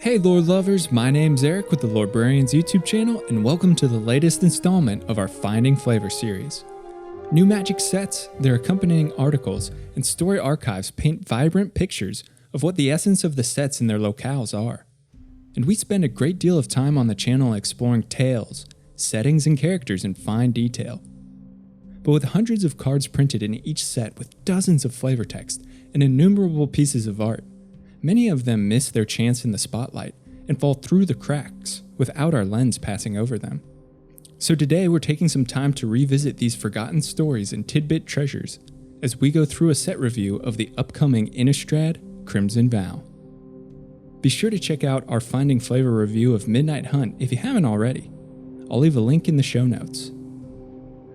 Hey lore lovers, my name's Eric with the Lorebrarians YouTube channel, and welcome to the latest installment of our Finding Flavor series. New Magic sets, their accompanying articles, and story archives paint vibrant pictures of what the essence of the sets and their locales are. And we spend a great deal of time on the channel exploring tales, settings, and characters in fine detail. But with hundreds of cards printed in each set with dozens of flavor text and innumerable pieces of art, many of them miss their chance in the spotlight and fall through the cracks without our lens passing over them. So today we're taking some time to revisit these forgotten stories and tidbit treasures as we go through a set review of the upcoming Innistrad Crimson Vow. Be sure to check out our Finding Flavor review of Midnight Hunt if you haven't already. I'll leave a link in the show notes.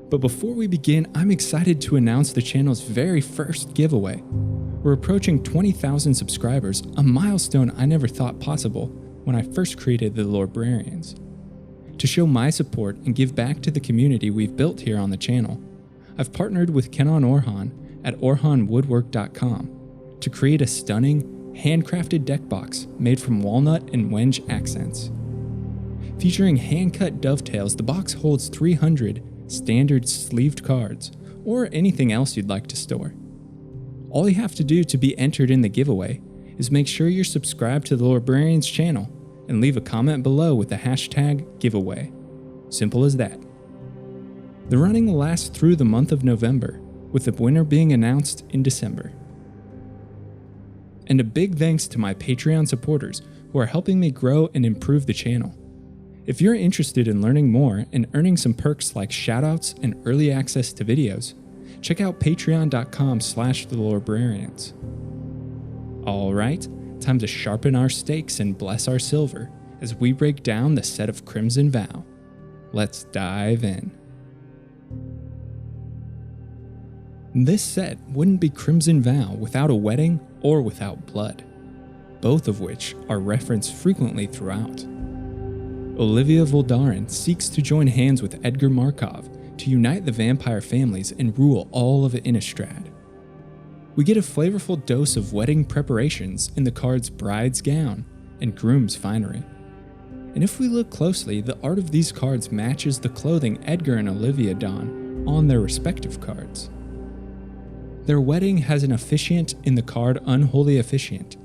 But before we begin, I'm excited to announce the channel's very first giveaway. We're approaching 20,000 subscribers, a milestone I never thought possible when I first created the Lorebrarians. To show my support and give back to the community we've built here on the channel, I've partnered with Kenan Orhan at orhanwoodwork.com to create a stunning, handcrafted deck box made from walnut and wenge accents. Featuring hand-cut dovetails, the box holds 300 standard sleeved cards, or anything else you'd like to store. All you have to do to be entered in the giveaway is make sure you're subscribed to the Lorebrarians channel and leave a comment below with the hashtag giveaway. Simple as that. The running will last through the month of November, with the winner being announced in December. And a big thanks to my Patreon supporters who are helping me grow and improve the channel. If you're interested in learning more and earning some perks like shoutouts and early access to videos, check out patreon.com/thelorebrarians. Alright, time to sharpen our stakes and bless our silver as we break down the set of Crimson Vow. Let's dive in. This set wouldn't be Crimson Vow without a wedding or without blood, both of which are referenced frequently throughout. Olivia Voldaren seeks to join hands with Edgar Markov to unite the vampire families and rule all of Innistrad. We get a flavorful dose of wedding preparations in the cards Bride's Gown and Groom's Finery. And if we look closely, the art of these cards matches the clothing Edgar and Olivia don on their respective cards. Their wedding has an officiant in the card Unholy Officiant,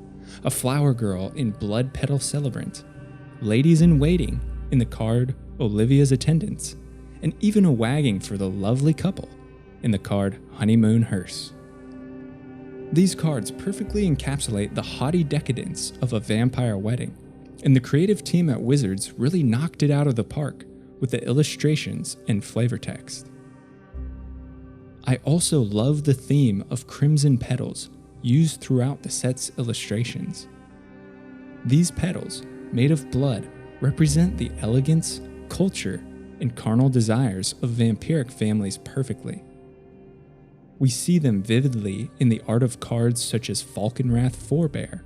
a flower girl in Blood Petal Celebrant, ladies in waiting in the card Olivia's Attendants, and even a wagging for the lovely couple in the card Honeymoon Hearse. These cards perfectly encapsulate the haughty decadence of a vampire wedding, and the creative team at Wizards really knocked it out of the park with the illustrations and flavor text. I also love the theme of crimson petals used throughout the set's illustrations. These petals, made of blood, represent the elegance, culture, and carnal desires of vampiric families perfectly. We see them vividly in the art of cards such as Falkenrath Forebear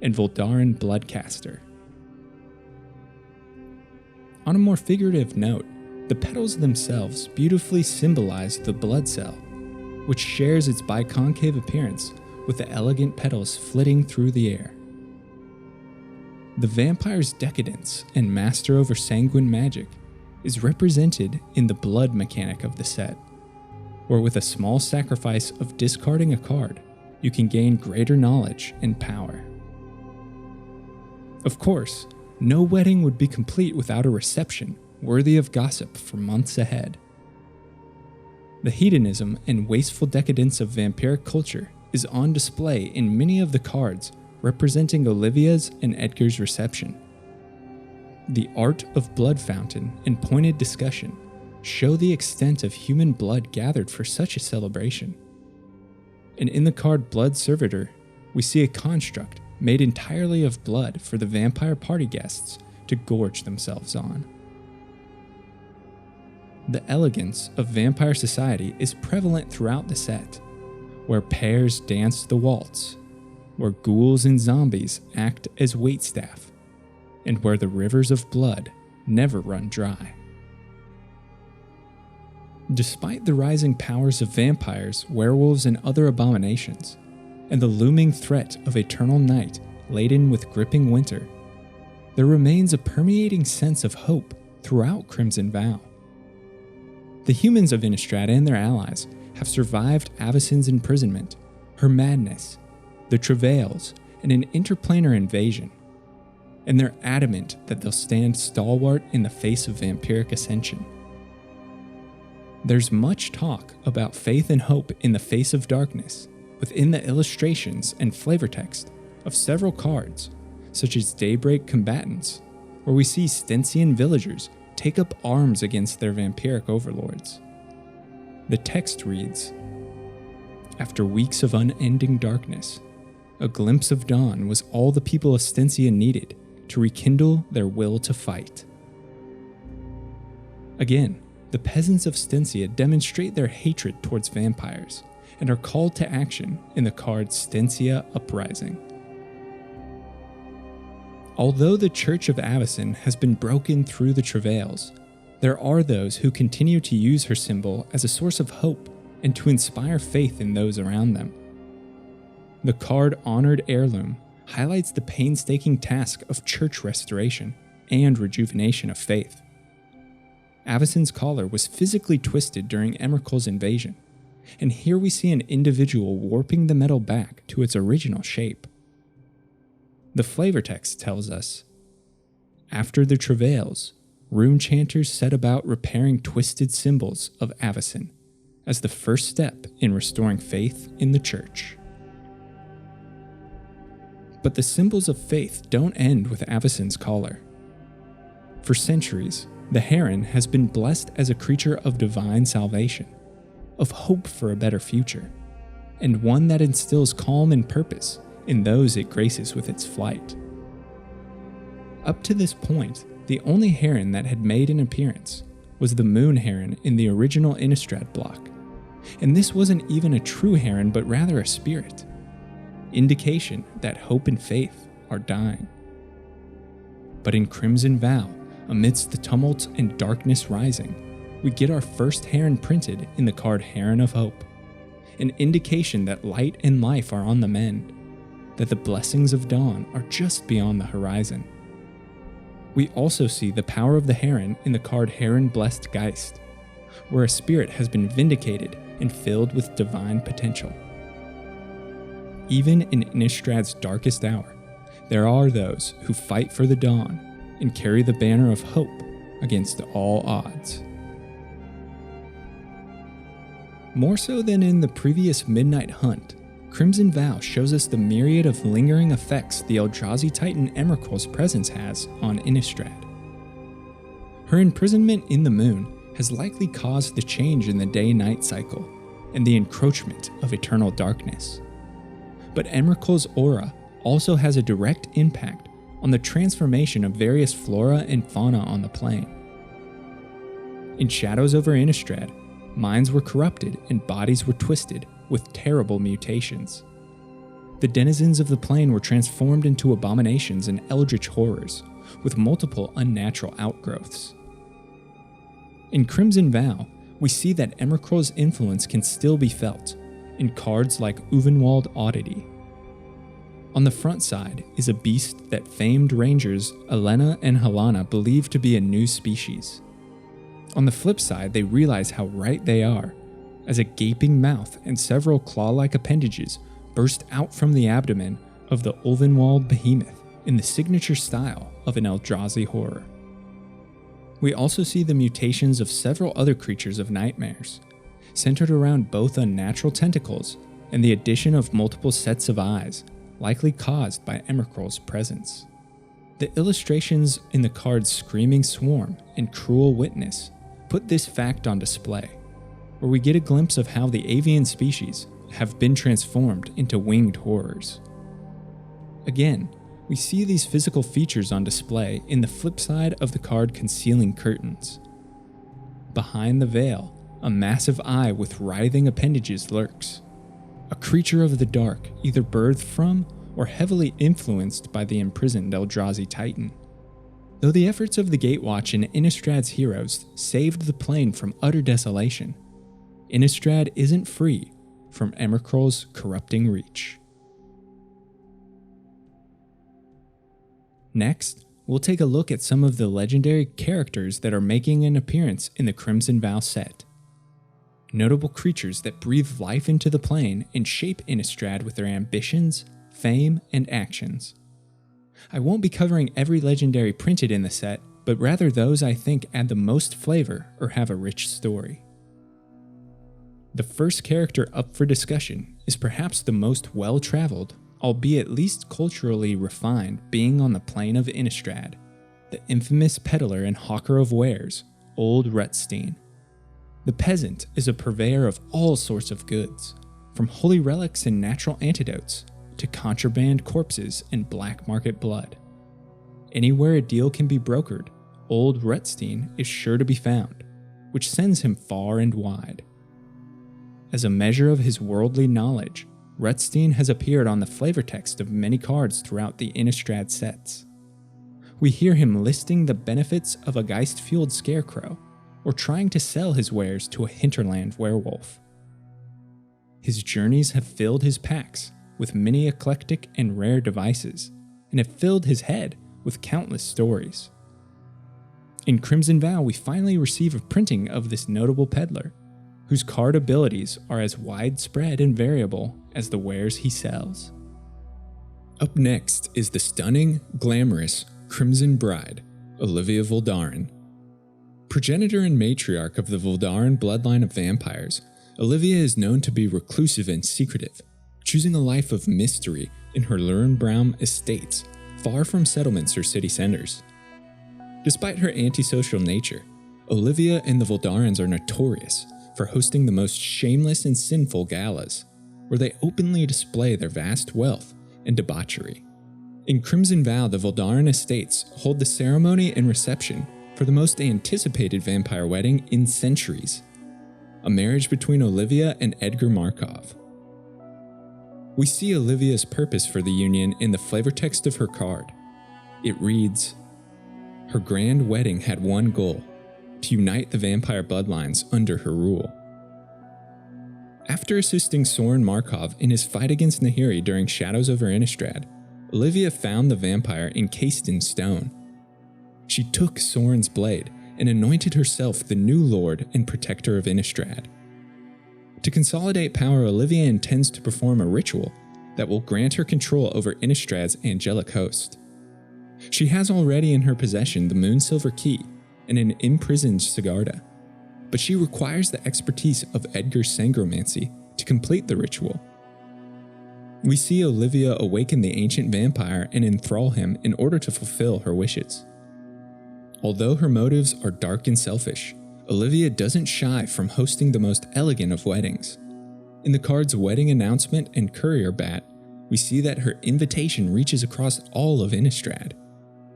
and Voldaren Bloodcaster. On a more figurative note, the petals themselves beautifully symbolize the blood cell, which shares its biconcave appearance with the elegant petals flitting through the air. The vampire's decadence and master over sanguine magic is represented in the blood mechanic of the set, where with a small sacrifice of discarding a card, you can gain greater knowledge and power. Of course, no wedding would be complete without a reception worthy of gossip for months ahead. The hedonism and wasteful decadence of vampiric culture is on display in many of the cards representing Olivia's and Edgar's reception. The art of blood fountain and pointed discussion show the extent of human blood gathered for such a celebration. And in the card Blood Servitor, we see a construct made entirely of blood for the vampire party guests to gorge themselves on. The elegance of vampire society is prevalent throughout the set, where pairs dance the waltz, where ghouls and zombies act as waitstaff, and where the rivers of blood never run dry. Despite the rising powers of vampires, werewolves, and other abominations, and the looming threat of eternal night laden with gripping winter, there remains a permeating sense of hope throughout Crimson Vow. The humans of Innistrad and their allies have survived Avacyn's imprisonment, her madness, the travails, and an interplanar invasion, and they're adamant that they'll stand stalwart in the face of vampiric ascension. There's much talk about faith and hope in the face of darkness within the illustrations and flavor text of several cards, such as Daybreak Combatants, where we see Stensian villagers take up arms against their vampiric overlords. The text reads, "After weeks of unending darkness, a glimpse of dawn was all the people of Stensia needed to rekindle their will to fight." Again, the peasants of Stensia demonstrate their hatred towards vampires and are called to action in the card Stensia Uprising. Although the Church of Avacyn has been broken through the travails, there are those who continue to use her symbol as a source of hope and to inspire faith in those around them. The card Honored Heirloom highlights the painstaking task of church restoration and rejuvenation of faith. Avacyn's collar was physically twisted during Emrakul's invasion, and here we see an individual warping the metal back to its original shape. The flavor text tells us, "After the travails, rune chanters set about repairing twisted symbols of Avacyn as the first step in restoring faith in the church." But the symbols of faith don't end with Avacyn's collar. For centuries, the heron has been blessed as a creature of divine salvation, of hope for a better future, and one that instills calm and purpose in those it graces with its flight. Up to this point, the only heron that had made an appearance was the moon heron in the original Innistrad block, and this wasn't even a true heron but rather a spirit, indication that hope and faith are dying. But in Crimson Vow, amidst the tumult and darkness rising, we get our first heron printed in the card Heron of Hope, an indication that light and life are on the mend, that the blessings of dawn are just beyond the horizon. We also see the power of the heron in the card Heron Blessed Geist, where a spirit has been vindicated and filled with divine potential. Even in Innistrad's darkest hour, there are those who fight for the dawn and carry the banner of hope against all odds. More so than in the previous Midnight Hunt, Crimson Vow shows us the myriad of lingering effects the Eldrazi Titan Emrakul's presence has on Innistrad. Her imprisonment in the moon has likely caused the change in the day-night cycle and the encroachment of eternal darkness. But Emrakul's aura also has a direct impact on the transformation of various flora and fauna on the plane. In Shadows over Innistrad, minds were corrupted and bodies were twisted with terrible mutations. The denizens of the plane were transformed into abominations and eldritch horrors, with multiple unnatural outgrowths. In Crimson Vow, we see that Emrakul's influence can still be felt in cards like Uvenwald Oddity. On the front side is a beast that famed rangers Elena and Helana believe to be a new species. On the flip side, they realize how right they are, as a gaping mouth and several claw-like appendages burst out from the abdomen of the Ulvenwald behemoth in the signature style of an Eldrazi horror. We also see the mutations of several other creatures of nightmares, centered around both unnatural tentacles and the addition of multiple sets of eyes, likely caused by Emrakul's presence. The illustrations in the cards Screaming Swarm and Cruel Witness put this fact on display, where we get a glimpse of how the avian species have been transformed into winged horrors. Again, we see these physical features on display in the flip side of the card Concealing Curtains. Behind the veil, a massive eye with writhing appendages lurks, a creature of the dark either birthed from or heavily influenced by the imprisoned Eldrazi Titan. Though the efforts of the Gatewatch and Innistrad's heroes saved the plane from utter desolation, Innistrad isn't free from Emrakul's corrupting reach. Next, we'll take a look at some of the legendary characters that are making an appearance in the Crimson Vow set. Notable creatures that breathe life into the plane and shape Innistrad with their ambitions, fame, and actions. I won't be covering every legendary printed in the set, but rather those I think add the most flavor or have a rich story. The first character up for discussion is perhaps the most well-traveled, albeit least culturally refined being on the plane of Innistrad, the infamous peddler and hawker of wares, Old Rutstein. The peasant is a purveyor of all sorts of goods, from holy relics and natural antidotes to contraband corpses and black market blood. Anywhere a deal can be brokered, Old Rutstein is sure to be found, which sends him far and wide. As a measure of his worldly knowledge, Rutstein has appeared on the flavor text of many cards throughout the Innistrad sets. We hear him listing the benefits of a geist-fueled scarecrow, or trying to sell his wares to a hinterland werewolf. His journeys have filled his packs with many eclectic and rare devices, and have filled his head with countless stories. In Crimson Vow, we finally receive a printing of this notable peddler, whose card abilities are as widespread and variable as the wares he sells. Up next is the stunning, glamorous Crimson Bride, Olivia Voldaren. Progenitor and matriarch of the Voldaren bloodline of vampires, Olivia is known to be reclusive and secretive, choosing a life of mystery in her Lorebrarians estates, far from settlements or city centers. Despite her antisocial nature, Olivia and the Voldarians are notorious for hosting the most shameless and sinful galas, where they openly display their vast wealth and debauchery. In Crimson Vow, the Voldaren estates hold the ceremony and reception for the most anticipated vampire wedding in centuries, a marriage between Olivia and Edgar Markov. We see Olivia's purpose for the union in the flavor text of her card. It reads, "Her grand wedding had one goal, to unite the vampire bloodlines under her rule." After assisting Soren Markov in his fight against Nahiri during Shadows over Innistrad, Olivia found the vampire encased in stone. She took Soren's blade and anointed herself the new lord and protector of Innistrad. To consolidate power, Olivia intends to perform a ritual that will grant her control over Innistrad's angelic host. She has already in her possession the Moonsilver Key and an imprisoned Sigarda, but she requires the expertise of Edgar's Sangromancy to complete the ritual. We see Olivia awaken the ancient vampire and enthrall him in order to fulfill her wishes. Although her motives are dark and selfish, Olivia doesn't shy from hosting the most elegant of weddings. In the card's wedding announcement and courier bat, we see that her invitation reaches across all of Innistrad,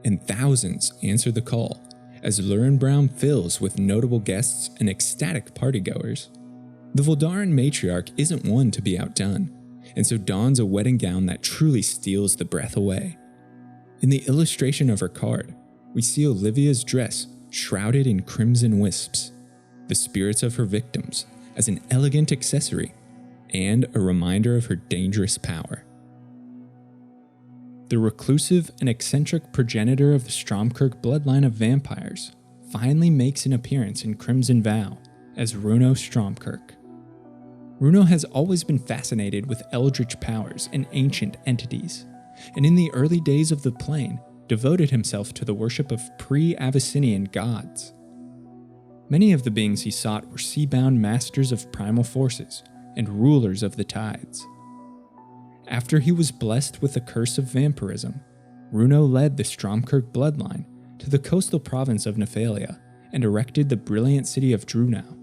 and thousands answer the call as Lorebrarians fills with notable guests and ecstatic partygoers. The Voldaren matriarch isn't one to be outdone, and so dons a wedding gown that truly steals the breath away. In the illustration of her card, we see Olivia's dress shrouded in crimson wisps, the spirits of her victims, as an elegant accessory and a reminder of her dangerous power. The reclusive and eccentric progenitor of the Stromkirk bloodline of vampires finally makes an appearance in Crimson Vow as Runo Stromkirk. Runo has always been fascinated with eldritch powers and ancient entities, and in the early days of the plane, devoted himself to the worship of pre-Abyssinian gods. Many of the beings he sought were sea-bound masters of primal forces and rulers of the tides. After he was blessed with the curse of vampirism, Runo led the Stromkirk bloodline to the coastal province of Nephalia and erected the brilliant city of Drunau,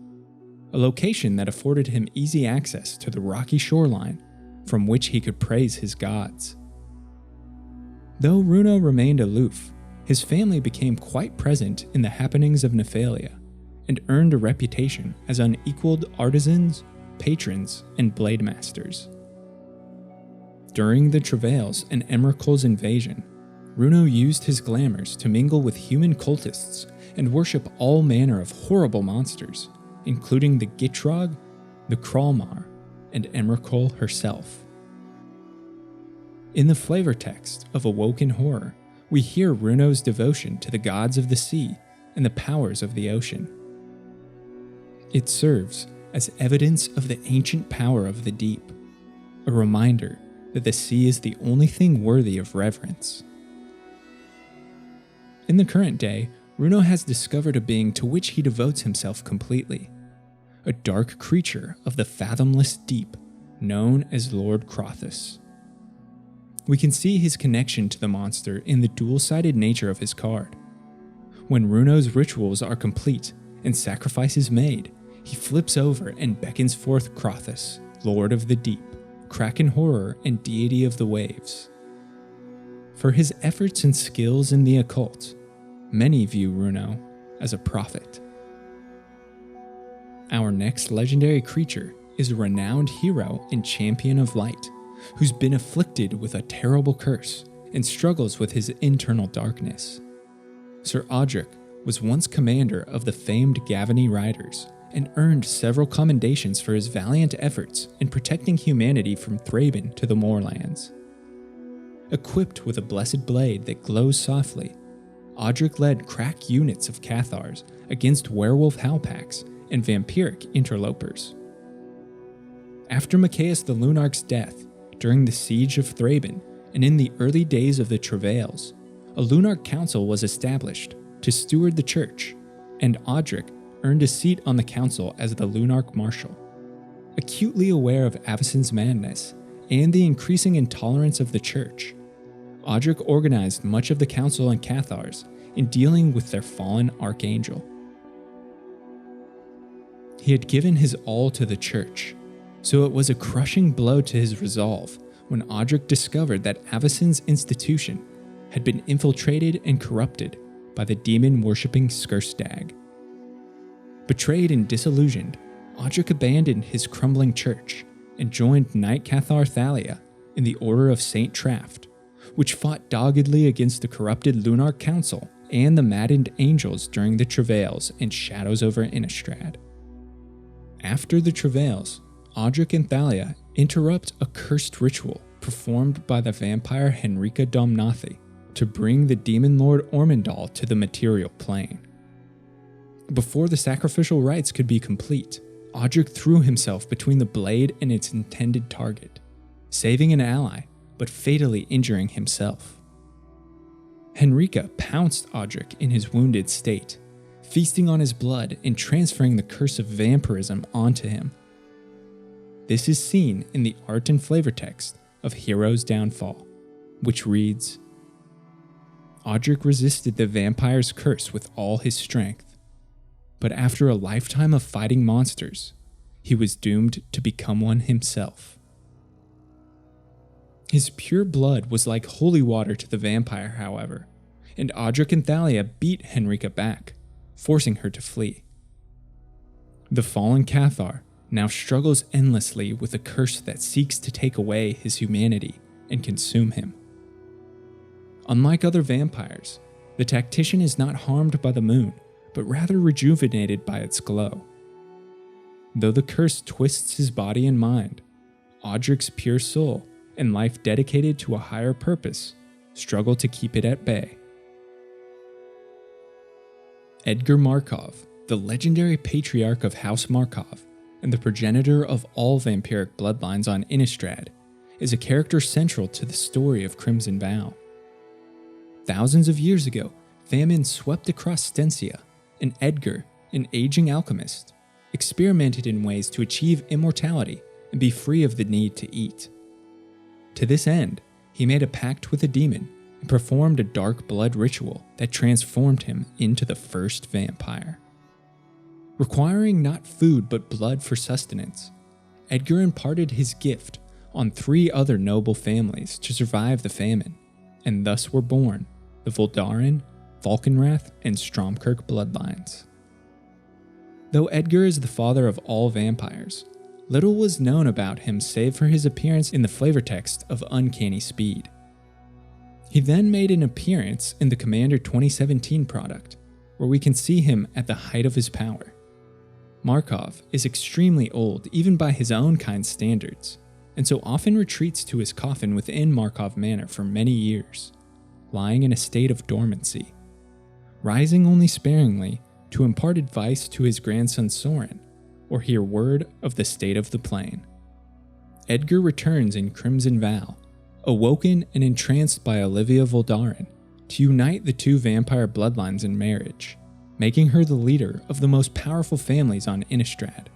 a location that afforded him easy access to the rocky shoreline from which he could praise his gods. Though Runo remained aloof, his family became quite present in the happenings of Nephalia and earned a reputation as unequaled artisans, patrons, and blade masters. During the travails and Emrakul's invasion, Runo used his glamours to mingle with human cultists and worship all manner of horrible monsters, including the Gitrog, the Kralmar, and Emrakul herself. In the flavor text of Awoken Horror, we hear Runo's devotion to the gods of the sea and the powers of the ocean. It serves as evidence of the ancient power of the deep, a reminder that the sea is the only thing worthy of reverence. In the current day, Runo has discovered a being to which he devotes himself completely, a dark creature of the fathomless deep known as Lord Crothus. We can see his connection to the monster in the dual-sided nature of his card. When Runo's rituals are complete and sacrifices made, he flips over and beckons forth Crothus, Lord of the Deep, Kraken Horror, and Deity of the Waves. For his efforts and skills in the occult, many view Runo as a prophet. Our next legendary creature is a renowned hero and champion of light, who's been afflicted with a terrible curse and struggles with his internal darkness. Sir Audric was once commander of the famed Gavany Riders and earned several commendations for his valiant efforts in protecting humanity from Thraben to the Moorlands. Equipped with a blessed blade that glows softly, Audric led crack units of Cathars against werewolf howlpacks and vampiric interlopers. After Machaeus the Lunarch's death, during the siege of Thraben, and in the early days of the Travails, a Lunarch council was established to steward the church, and Audric earned a seat on the council as the Lunarch Marshal. Acutely aware of Avacyn's madness and the increasing intolerance of the church, Audric organized much of the council and Cathars in dealing with their fallen archangel. He had given his all to the church, so it was a crushing blow to his resolve when Audric discovered that Avacyn's institution had been infiltrated and corrupted by the demon-worshipping Skurstag. Betrayed and disillusioned, Audric abandoned his crumbling church and joined Knight Cathar Thalia in the Order of Saint Traft, which fought doggedly against the corrupted Lunarch Council and the maddened angels during the Travails and Shadows over Innistrad. After the Travails, Audric and Thalia interrupt a cursed ritual performed by the vampire Henrika Domnathi to bring the demon lord Ormondal to the material plane. Before the sacrificial rites could be complete, Audric threw himself between the blade and its intended target, saving an ally but fatally injuring himself. Henrika pounced Audric in his wounded state, feasting on his blood and transferring the curse of vampirism onto him. This is seen in the art and flavor text of Hero's Downfall, which reads, Audric resisted the vampire's curse with all his strength, but after a lifetime of fighting monsters, he was doomed to become one himself. His pure blood was like holy water to the vampire, however, and Audric and Thalia beat Henrika back, forcing her to flee. The fallen Cathar now struggles endlessly with a curse that seeks to take away his humanity and consume him. Unlike other vampires, the tactician is not harmed by the moon, but rather rejuvenated by its glow. Though the curse twists his body and mind, Audric's pure soul and life dedicated to a higher purpose struggle to keep it at bay. Edgar Markov, the legendary patriarch of House Markov and the progenitor of all vampiric bloodlines on Innistrad, is a character central to the story of Crimson Vow. Thousands of years ago, famine swept across Stensia, and Edgar, an aging alchemist, experimented in ways to achieve immortality and be free of the need to eat. To this end, he made a pact with a demon and performed a dark blood ritual that transformed him into the first vampire. Requiring not food but blood for sustenance, Edgar imparted his gift on 3 other noble families to survive the famine, and thus were born the Voldaren, Valkenrath, and Stromkirk bloodlines. Though Edgar is the father of all vampires, little was known about him save for his appearance in the flavor text of Uncanny Speed. He then made an appearance in the Commander 2017 product, where we can see him at the height of his power. Markov is extremely old even by his own kind's standards, and so often retreats to his coffin within Markov Manor for many years. lying in a state of dormancy, rising only sparingly to impart advice to his grandson Soren or hear word of the state of the plane. Edgar returns in Crimson Vow, awoken and entranced by Olivia Voldaren, to unite the two vampire bloodlines in marriage, making her the leader of the most powerful families on Innistrad.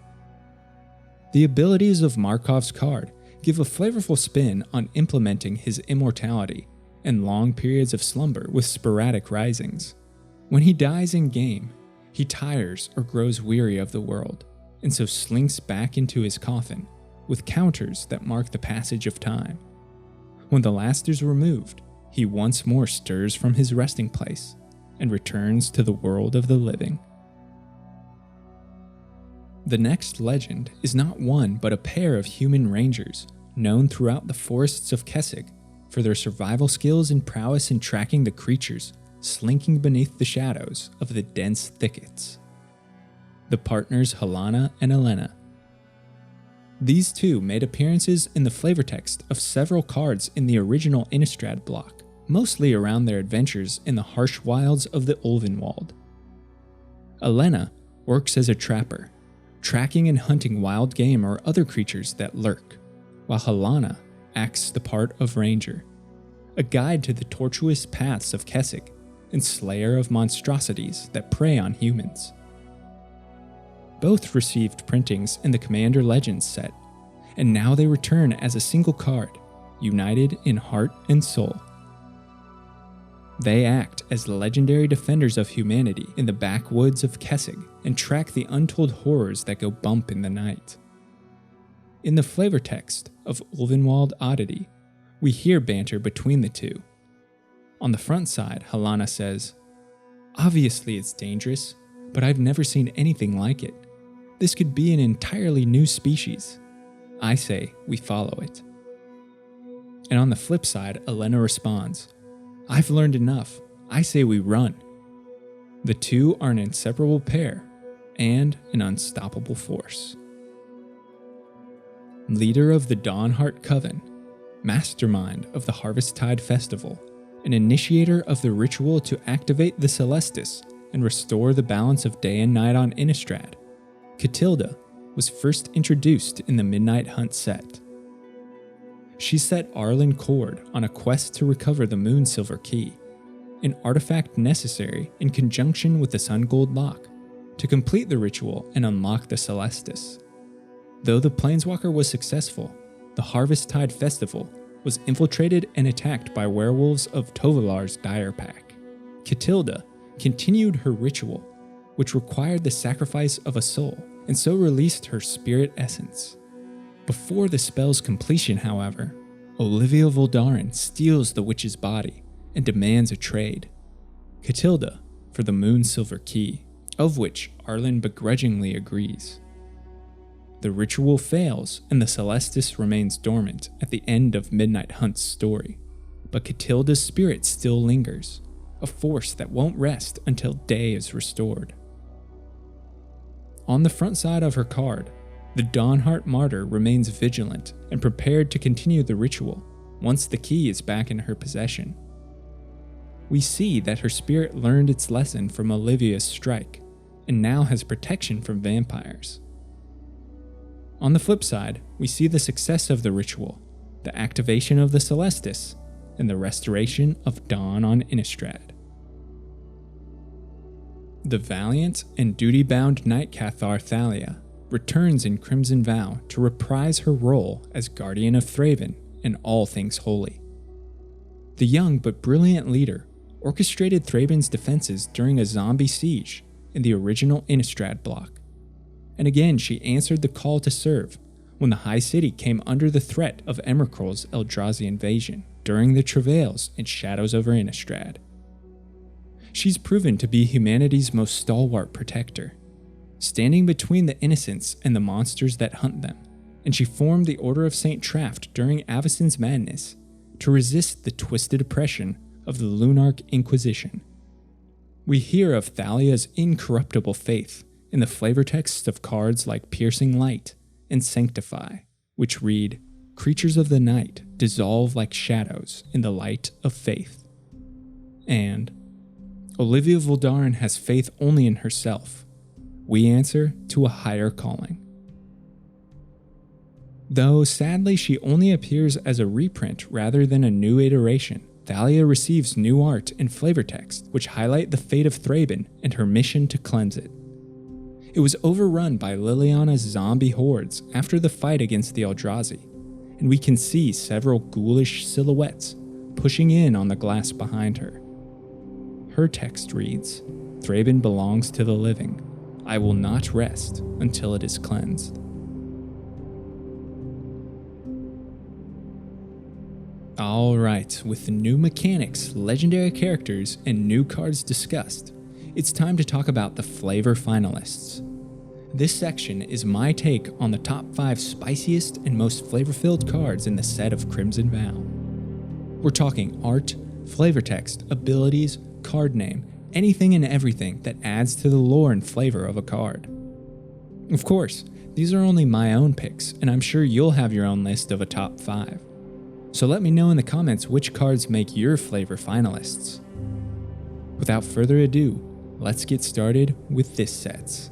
The abilities of Markov's card give a flavorful spin on implementing his immortality and long periods of slumber with sporadic risings. When he dies in game, he tires or grows weary of the world, and so slinks back into his coffin, with counters that mark the passage of time. When the last is removed, he once more stirs from his resting place and returns to the world of the living. The next legend is not one but a pair of human rangers known throughout the forests of Kessig for their survival skills and prowess in tracking the creatures slinking beneath the shadows of the dense thickets. The partners Helena and Elena. These two made appearances in the flavor text of several cards in the original Innistrad block, mostly around their adventures in the harsh wilds of the Ulvenwald. Elena works as a trapper, tracking and hunting wild game or other creatures that lurk, while Helena acts the part of ranger, a guide to the tortuous paths of Kessig and slayer of monstrosities that prey on humans. Both received printings in the Commander Legends set, and now they return as a single card, united in heart and soul. They act as legendary defenders of humanity in the backwoods of Kessig and track the untold horrors that go bump in the night. In the flavor text of Ulvenwald Oddity, we hear banter between the two. On the front side, Helena says, "Obviously it's dangerous, but I've never seen anything like it. This could be an entirely new species. I say we follow it." And on the flip side, Elena responds, "I've learned enough. I say we run." The two are an inseparable pair and an unstoppable force. Leader of the Dawnheart Coven, mastermind of the Harvesttide Festival, an initiator of the ritual to activate the Celestis and restore the balance of day and night on Innistrad, Catilda was first introduced in the Midnight Hunt set. She set Arlen Cord on a quest to recover the Moonsilver Key, an artifact necessary in conjunction with the Sungold Lock to complete the ritual and unlock the Celestis. Though the Planeswalker was successful, the Harvesttide Festival was infiltrated and attacked by werewolves of Tovalar's Dire Pack. Catilda continued her ritual, which required the sacrifice of a soul, and so released her spirit essence. Before the spell's completion, however, Olivia Voldaren steals the witch's body and demands a trade. Catilda for the Moonsilver Key, of which Arlen begrudgingly agrees. The ritual fails and the Celestis remains dormant at the end of Midnight Hunt's story, but Catilda's spirit still lingers, a force that won't rest until day is restored. On the front side of her card, the Dawnheart Martyr remains vigilant and prepared to continue the ritual once the key is back in her possession. We see that her spirit learned its lesson from Olivia's strike and now has protection from vampires. On the flip side, we see the success of the ritual, the activation of the Celestis, and the restoration of dawn on Innistrad. The valiant and duty-bound Night Cathar Thalia returns in Crimson Vow to reprise her role as Guardian of Thraben and all things holy. The young but brilliant leader orchestrated Thraben's defenses during a zombie siege in the original Innistrad block, and again she answered the call to serve when the High City came under the threat of Emrakul's Eldrazi invasion during the travails and shadows over Innistrad. She's proven to be humanity's most stalwart protector, standing between the innocents and the monsters that hunt them, and she formed the Order of St. Traft during Avacyn's madness to resist the twisted oppression of the Lunarch Inquisition. We hear of Thalia's incorruptible faith in the flavor texts of cards like Piercing Light and Sanctify, which read, "Creatures of the night dissolve like shadows in the light of faith." And Olivia Voldaren has faith only in herself. We answer to a higher calling. Though sadly she only appears as a reprint rather than a new iteration, Thalia receives new art and flavor text which highlight the fate of Thraben and her mission to cleanse it. It was overrun by Liliana's zombie hordes after the fight against the Eldrazi, and we can see several ghoulish silhouettes pushing in on the glass behind her. Her text reads, "Thraben belongs to the living. I will not rest until it is cleansed." Alright, with the new mechanics, legendary characters, and new cards discussed, it's time to talk about the flavor finalists. This section is my take on the top 5 spiciest and most flavor-filled cards in the set of Crimson Vow. We're talking art, flavor text, abilities, card name, anything and everything that adds to the lore and flavor of a card. Of course, these are only my own picks, and I'm sure you'll have your own list of a top 5. So let me know in the comments which cards make your flavor finalists. Without further ado, let's get started with this set.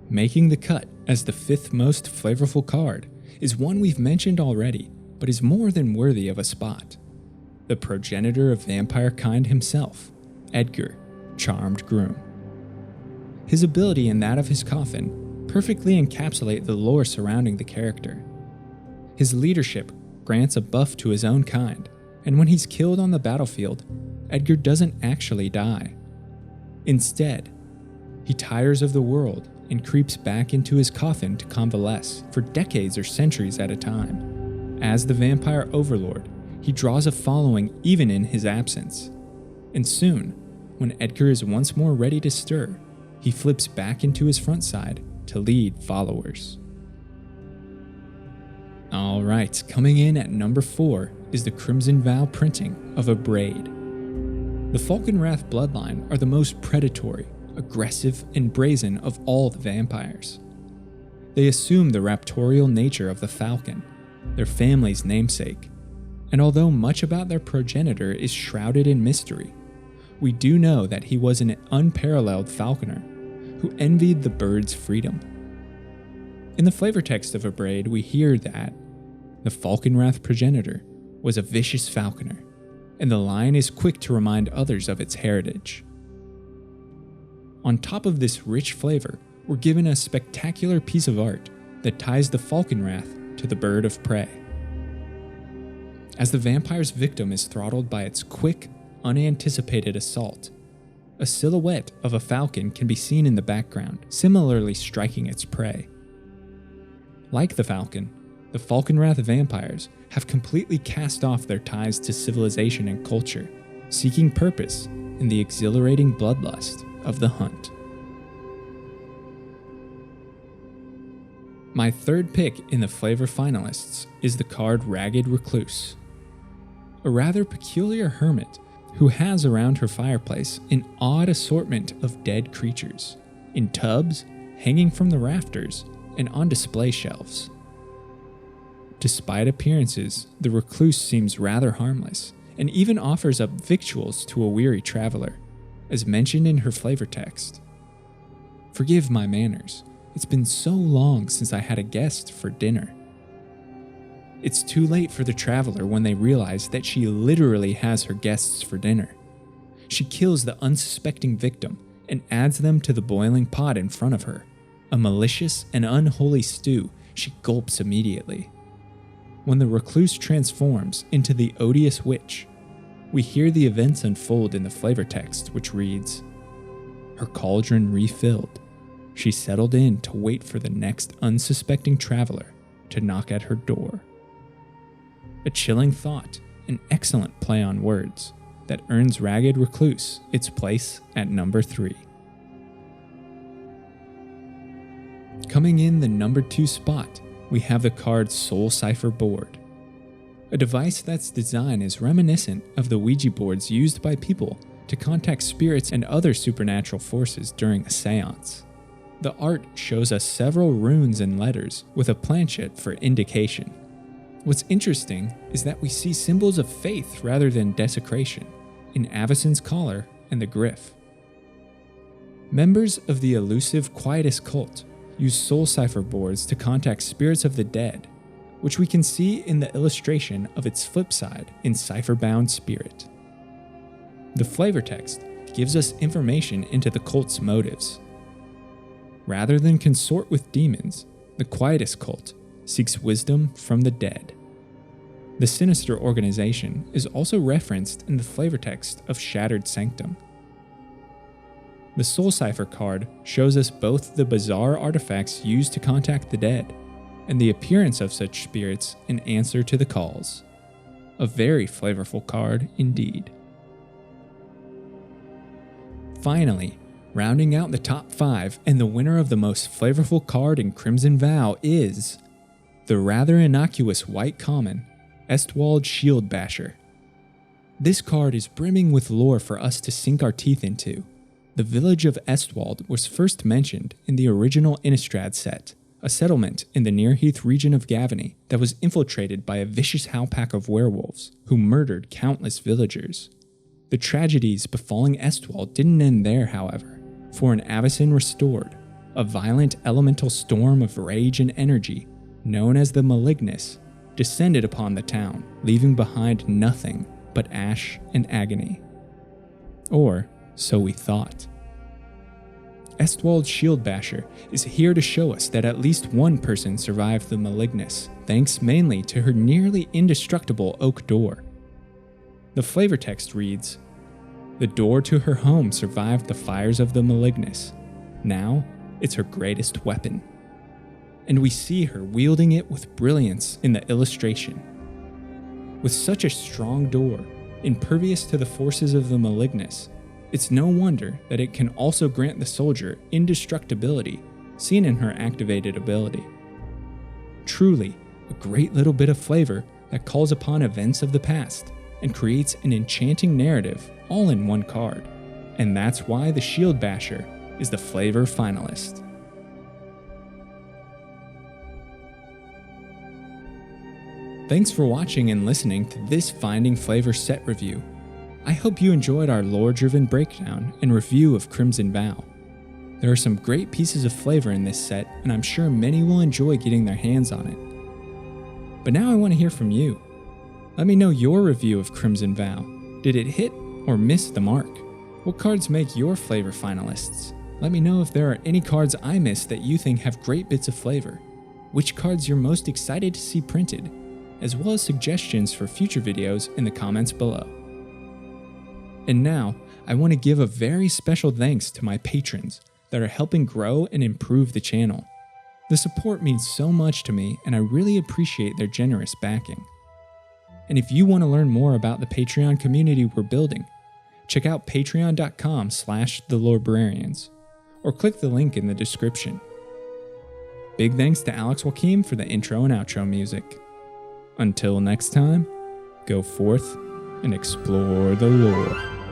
Making the cut as the 5th most flavorful card is one we've mentioned already, but is more than worthy of a spot. The progenitor of vampire kind himself, Edgar, Charmed Groom. His ability and that of his coffin perfectly encapsulate the lore surrounding the character. His leadership grants a buff to his own kind, and when he's killed on the battlefield, Edgar doesn't actually die. Instead, he tires of the world and creeps back into his coffin to convalesce for decades or centuries at a time. As the vampire overlord, he draws a following even in his absence. And soon, when Edgar is once more ready to stir, he flips back into his front side to lead followers. Alright, coming in at number 4 is the Crimson Vow printing of Abrade. The Falkenrath bloodline are the most predatory, aggressive, and brazen of all the vampires. They assume the raptorial nature of the falcon, their family's namesake, and although much about their progenitor is shrouded in mystery, we do know that he was an unparalleled falconer who envied the bird's freedom. In the flavor text of Abrade, we hear that the Falkenrath progenitor was a vicious falconer, and the line is quick to remind others of its heritage. On top of this rich flavor, we're given a spectacular piece of art that ties the Falkenrath to the bird of prey. As the vampire's victim is throttled by its quick, unanticipated assault, a silhouette of a falcon can be seen in the background, similarly striking its prey. Like the falcon, the Falkenrath vampires have completely cast off their ties to civilization and culture, seeking purpose in the exhilarating bloodlust of the hunt. My third pick in the flavor finalists is the card Ragged Recluse. A rather peculiar hermit who has around her fireplace an odd assortment of dead creatures, in tubs, hanging from the rafters, and on display shelves. Despite appearances, the recluse seems rather harmless, and even offers up victuals to a weary traveler, as mentioned in her flavor text. Forgive my manners, it's been so long since I had a guest for dinner. It's too late for the traveler when they realize that she literally has her guests for dinner. She kills the unsuspecting victim and adds them to the boiling pot in front of her, a malicious and unholy stew she gulps immediately. When the recluse transforms into the odious witch, we hear the events unfold in the flavor text, which reads, "Her cauldron refilled, she settled in to wait for the next unsuspecting traveler to knock at her door." A chilling thought, an excellent play on words, that earns Ragged Recluse its place at number 3. Coming in the number 2 spot, we have the card Soul Cipher Board. A device that's design is reminiscent of the Ouija boards used by people to contact spirits and other supernatural forces during a seance. The art shows us several runes and letters with a planchet for indication. What's interesting is that we see symbols of faith rather than desecration, in Avacyn's Collar and the Gryph. Members of the elusive Quietus cult use soul cipher boards to contact spirits of the dead, which we can see in the illustration of its flip side in Cipherbound Spirit. The flavor text gives us information into the cult's motives. Rather than consort with demons, the Quietus cult seeks wisdom from the dead. The sinister organization is also referenced in the flavor text of Shattered Sanctum. The Soul Cipher card shows us both the bizarre artifacts used to contact the dead and the appearance of such spirits in answer to the calls. A very flavorful card indeed. Finally, rounding out the top 5 and the winner of the most flavorful card in Crimson Vow is the rather innocuous white common, Estwald Shield Basher. This card is brimming with lore for us to sink our teeth into. The village of Estwald was first mentioned in the original Innistrad set, a settlement in the Nearheath region of Gavany that was infiltrated by a vicious howlpack of werewolves who murdered countless villagers. The tragedies befalling Estwald didn't end there, however, for an Avacyn restored, a violent elemental storm of rage and energy, known as the Malignus, descended upon the town, leaving behind nothing but ash and agony. Or so we thought. Estwald Shield Basher is here to show us that at least one person survived the Malignus, thanks mainly to her nearly indestructible oak door. The flavor text reads, "The door to her home survived the fires of the Malignus. Now, it's her greatest weapon." And we see her wielding it with brilliance in the illustration. With such a strong door, impervious to the forces of the Malignus, it's no wonder that it can also grant the soldier indestructibility, seen in her activated ability. Truly, a great little bit of flavor that calls upon events of the past and creates an enchanting narrative all in one card. And that's why the Shield Basher is the flavor finalist. Thanks for watching and listening to this Finding Flavor set review. I hope you enjoyed our lore-driven breakdown and review of Crimson Vow. There are some great pieces of flavor in this set, and I'm sure many will enjoy getting their hands on it. But now I want to hear from you. Let me know your review of Crimson Vow. Did it hit or miss the mark? What cards make your flavor finalists? Let me know if there are any cards I missed that you think have great bits of flavor. Which cards you're most excited to see printed, as well as suggestions for future videos in the comments below. And now, I want to give a very special thanks to my patrons that are helping grow and improve the channel. The support means so much to me, and I really appreciate their generous backing. And if you want to learn more about the Patreon community we're building, check out patreon.com/thelorebrarians, or click the link in the description. Big thanks to Alex Joaquim for the intro and outro music. Until next time, go forth and explore the lore.